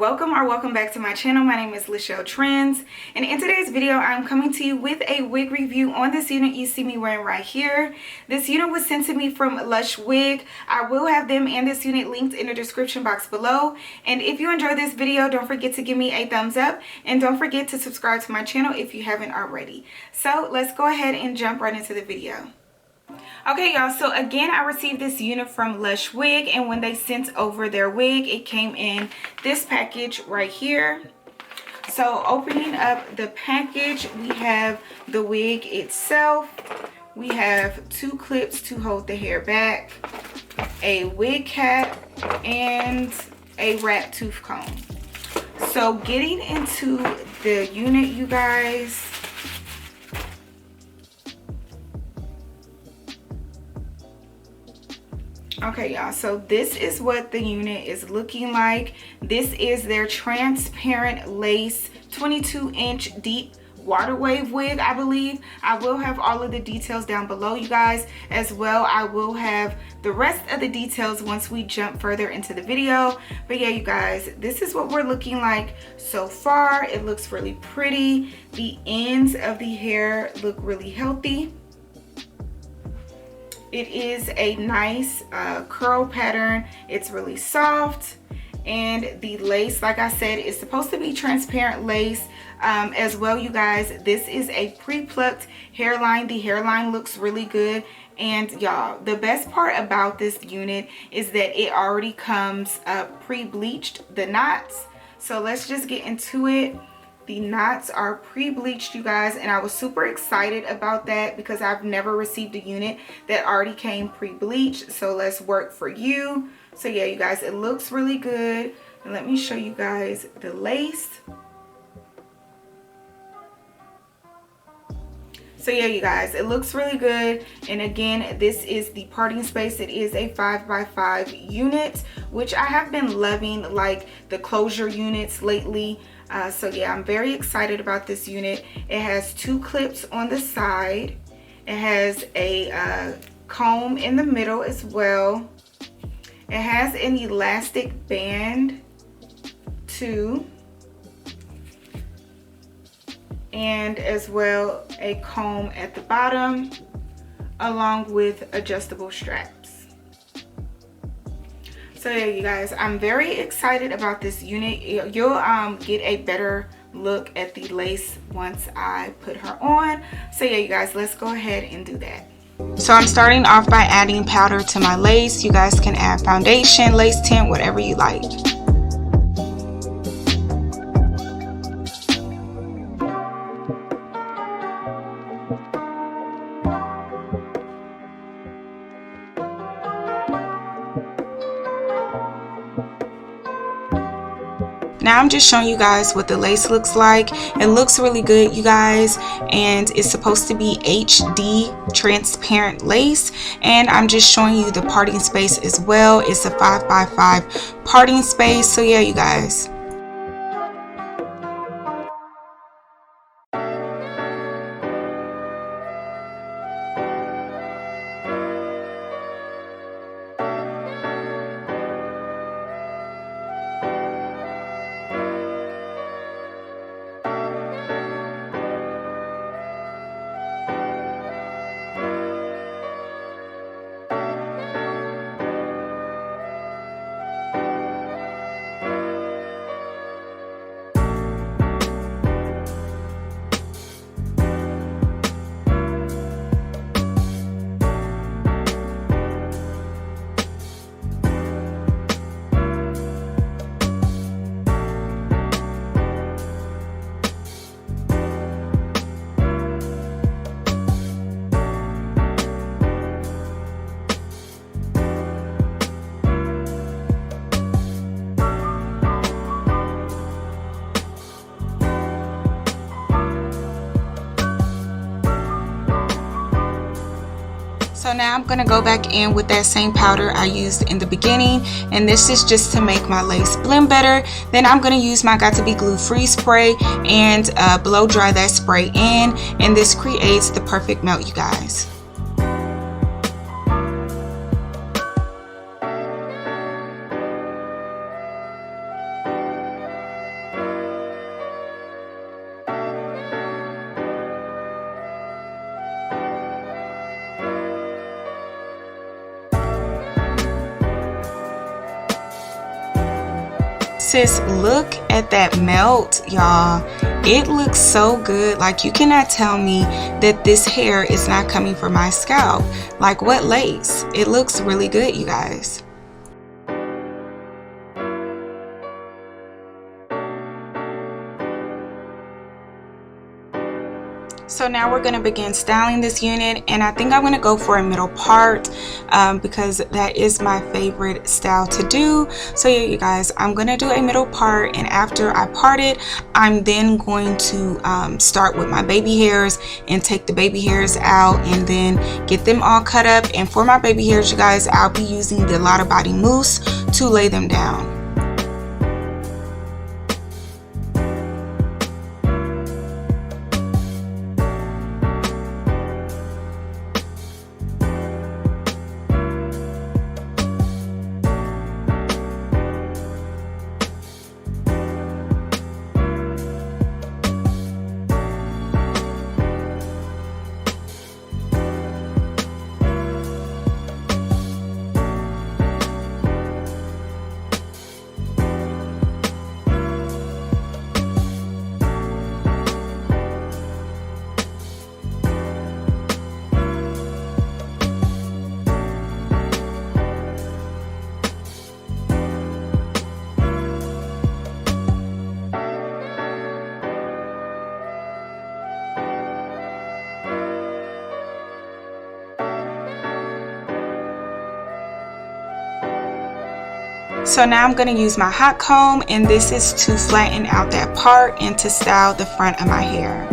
welcome back to my channel. My name is lachelletrends, and in today's video I'm coming to you with a wig review on this unit you see me wearing right here. This unit was sent to me from Lush Wig. I will have them and this unit linked in the description box below, and if you enjoyed this video, don't forget to give me a thumbs up and don't forget to subscribe to my channel if you haven't already. So let's go ahead and jump right into the video. Okay, y'all, so again, I received this unit from Lush Wig, and when they sent over their wig, it came in this package right here. So opening up the package, we have the wig itself. We have two clips to hold the hair back, a wig cap, and a rat tooth comb. So getting into the unit, you guys, okay, y'all, so this is what the unit is looking like. This is their transparent lace 22-inch deep water wave wig, I believe. I will have all of the details down below, you guys, as well. I will have the rest of the details once we jump further into the video. But yeah, you guys, this is what we're looking like so far. It looks really pretty. The ends of the hair look really healthy. It is a nice curl pattern. It's really soft, and the lace, like I said, is supposed to be transparent lace as well, you guys. This is a pre-plucked hairline. The hairline looks really good, and y'all, the best part about this unit is that it already comes pre-bleached, the knots. So let's just get into it. The knots are pre-bleached, you guys, and I was super excited about that because I've never received a unit that already came pre-bleached. So let's work for you. So yeah, you guys, it looks really good. And let me show you guys the lace. So yeah, you guys, it looks really good. And again, this is the parting space. It is a 5x5 unit, which I have been loving, like the closure units lately. So yeah, I'm very excited about this unit. It has two clips on the side. It has a comb in the middle as well. It has an elastic band too, and as well a comb at the bottom along with adjustable straps. So yeah, you guys, I'm very excited about this unit. You'll get a better look at the lace once I put her on. So yeah, you guys, let's go ahead and do that. So I'm starting off by adding powder to my lace. You guys can add foundation, lace tint, whatever you like. Now I'm just showing you guys what the lace looks like. It looks really good, you guys, and it's supposed to be HD transparent lace. And I'm just showing you the parting space as well. It's a 5x5 parting space. So yeah, you guys. So now I'm going to go back in with that same powder I used in the beginning, and this is just to make my lace blend better. Then I'm going to use my Got to Be Glue Free spray and blow dry that spray in, and this creates the perfect melt, you guys. sis, look at that melt, y'all. It looks so good. Like, you cannot tell me that this hair is not coming from my scalp. Like, what lace? It looks really good, you guys. So now we're going to begin styling this unit, and I think I'm going to go for a middle part because that is my favorite style to do. So yeah, you guys, I'm going to do a middle part, and after I part it, I'm then going to start with my baby hairs and take the baby hairs out and then get them all cut up. And for my baby hairs, you guys, I'll be using the Lotta Body mousse to lay them down. So now I'm going to use my hot comb, and this is to flatten out that part and to style the front of my hair.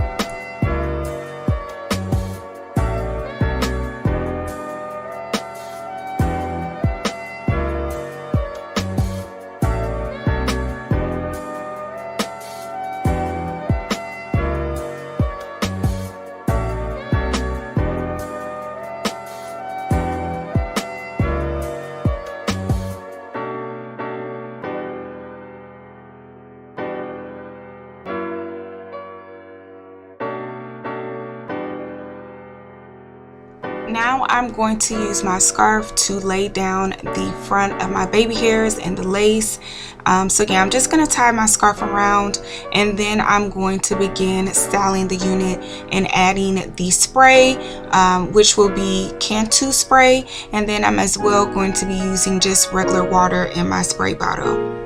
Now I'm going to use my scarf to lay down the front of my baby hairs and the lace. So again, I'm just going to tie my scarf around, and then I'm going to begin styling the unit and adding the spray, which will be Cantu spray, and then I'm as well going to be using just regular water in my spray bottle.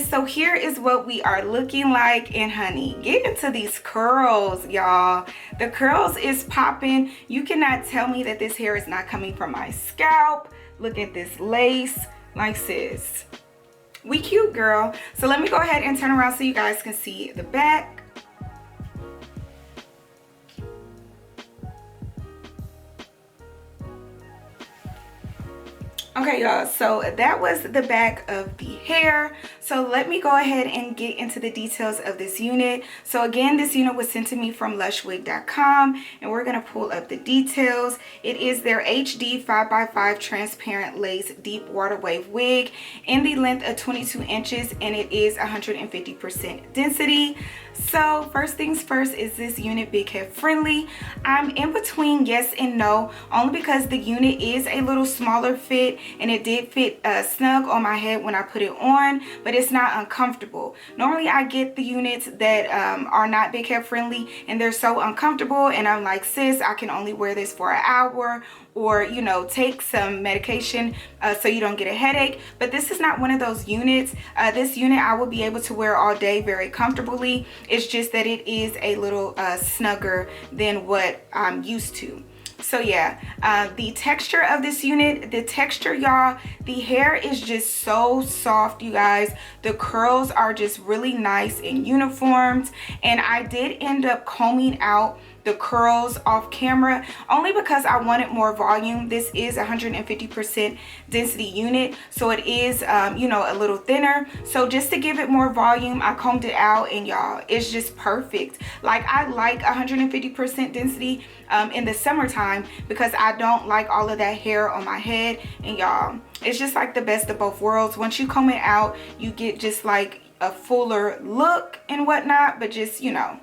So here is what we are looking like, and honey, get into these curls, y'all. The curls is popping. You cannot tell me that this hair is not coming from my scalp. Look at this lace. Like, sis, we cute, girl. So let me go ahead and turn around so you guys can see the back. Okay, y'all, so that was the back of the hair. So let me go ahead and get into the details of this unit. So again, this unit was sent to me from LUSHWIG.com, and we're going to pull up the details. It is their HD 5x5 transparent lace deep water wave wig in the length of 22 inches, and it is 150% density. So first things first, is this unit big head friendly? I'm in between yes and no, only because the unit is a little smaller fit, and it did fit snug on my head when I put it on, but it's not uncomfortable. Normally I get the units that are not big head friendly, and they're so uncomfortable, and I'm like, sis, I can only wear this for an hour, or, you know, take some medication so you don't get a headache. But this is not one of those units. This unit I will be able to wear all day very comfortably. It's just that it is a little snugger than what I'm used to. So yeah, the texture of this unit, the texture, y'all, the hair is just so soft, you guys. The curls are just really nice and uniformed, and I did end up combing out the curls off camera only because I wanted more volume. This is 150% density unit, so it is you know, a little thinner. So just to give it more volume, I combed it out, and y'all, it's just perfect. Like, I like 150% density in the summertime because I don't like all of that hair on my head, and y'all, it's just like the best of both worlds. Once you comb it out, you get just like a fuller look and whatnot, but just, you know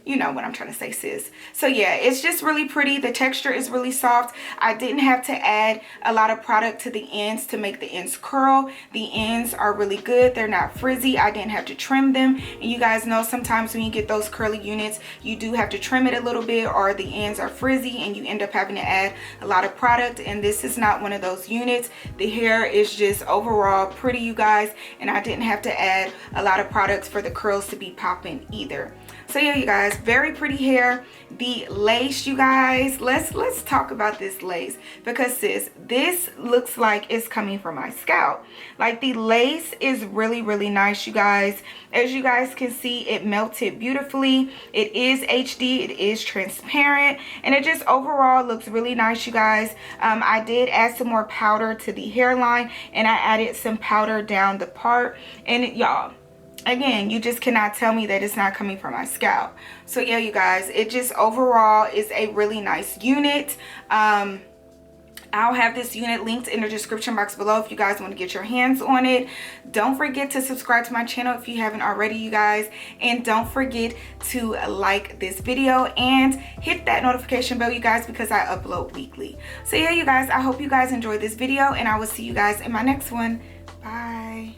what I'm trying to say, sis. So yeah, it's just really pretty. The texture is really soft. I didn't have to add a lot of product to the ends to make the ends curl. The ends are really good. They're not frizzy. I didn't have to trim them. And you guys know sometimes when you get those curly units, you do have to trim it a little bit, or the ends are frizzy and you end up having to add a lot of product. And this is not one of those units. The hair is just overall pretty, you guys. And I didn't have to add a lot of products for the curls to be popping either. So yeah, you guys, very pretty hair. The lace, you guys, let's talk about this lace, because sis, this looks like it's coming from my scalp. Like, the lace is really, really nice, you guys. As you guys can see, it melted beautifully. It is HD, it is transparent, and it just overall looks really nice, you guys. I did add some more powder to the hairline, and I added some powder down the part, and y'all, again, you just cannot tell me that it's not coming from my scalp. So yeah, you guys, it just overall is a really nice unit. I'll have this unit linked in the description box below if you guys want to get your hands on it. Don't forget to subscribe to my channel if you haven't already, you guys. And don't forget to like this video and hit that notification bell, you guys, because I upload weekly. So yeah, you guys, I hope you guys enjoyed this video, and I will see you guys in my next one. Bye.